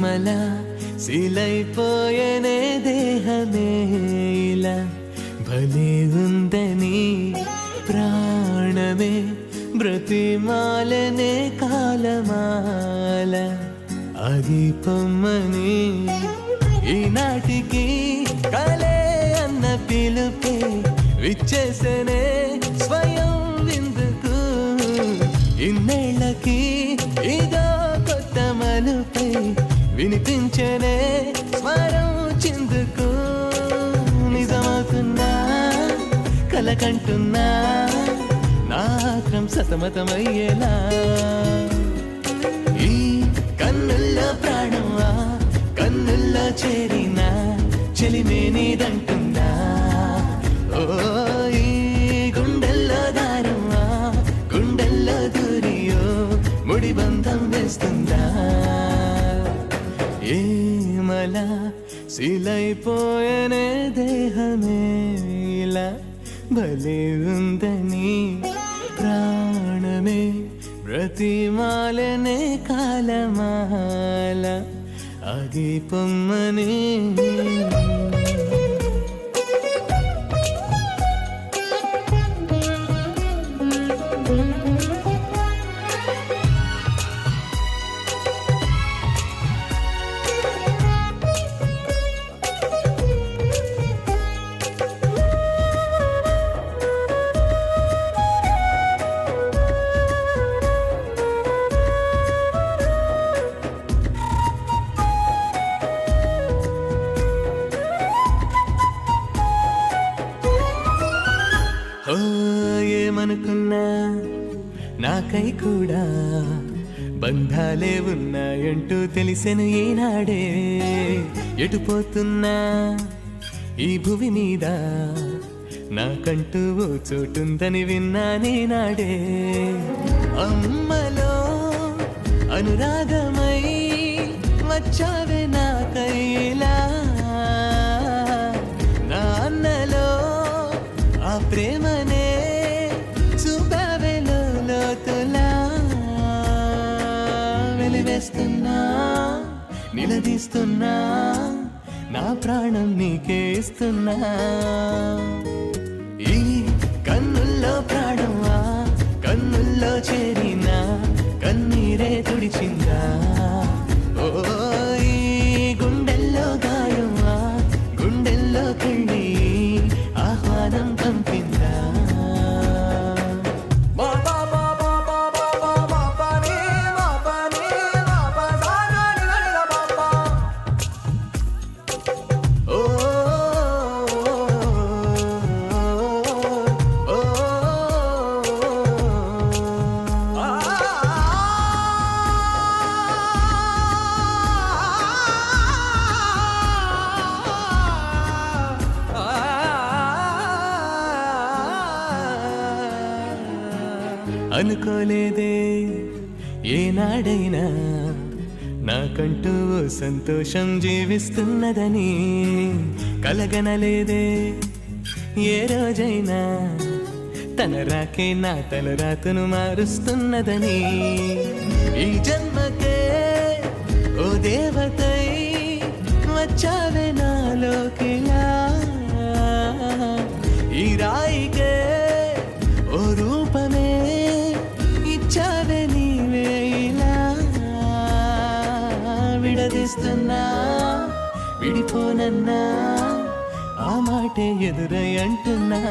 మలా శీలైపోయేనే దేహమే ఇలా భలే ఉందని ప్రాణమే బ్రతిమాలనే కాలమాల ఆగిపోమ్మని ఈనాటికి కలే అన్న పిలుపే విచ్చేసనే స్వయం విందుకు ఇన్నేళ్ళకి ఇదో కొత్త మలుపై వినిపించనే స్వరం చిందుకు నిజమవుతున్నా కలకంటున్నా నాత్రం సతమతమయ్యేలా ఈ కన్నుల్లో ప్రాణమా కన్నుల్లో చేరిన చెలిమే నీదంటుందా ఓ ఈ గుండెల్లో దారమా గుండెల్లో దూరియో ముడిబంధం వేస్తుందా ఏమలా శీలైపోయేనే దేహమే ఇలా భలే ఉందని ప్రాణమే బ్రతిమాలనే కాలమాల ఆగిపోమ్మని ఏమనుకున్నా నాకై కూడా బంధాలే ఉన్నాయంటూ తెలిసెను ఈనాడే ఎటుపోతున్నా ఈ భువి మీద నాకంటూ ఓ చోటుందని విన్నా నేనాడే అమ్మలో అనురాగమై వచ్చావే నాకైలా నాన్నలో ఆ ప్రేమనే చూపావే లోతులా వెలివేస్తున్నా నిలదీస్తున్నా నా ప్రాణం నీకే ఇస్తున్నా ఈ కన్నుల్లో ప్రాణమా కన్నుల్లో చేరిన కన్నీరే తుడిచిందా ఓ ఈ గుండెల్లో గాయమా గుండెల్లో కెళ్ళి ఆహ్వానం పంపిందా అనుకోలేదే ఏనాడైనా నాకంటూ సంతోషం జీవిస్తున్నదని కలగనలేదే ఏ రోజైనా తన రాకే నా తలరాతను మారుస్తున్నదని ఈ జన్మకే ఓ దేవతై వచ్చావే నాలోకిలా ఈ రాయికే ఓ రూపమే ఇచ్చావే నీవే ఇలా విడదీస్తున్నా విడిపోనన్నా ఆ మాటే ఎదురై అంటున్నా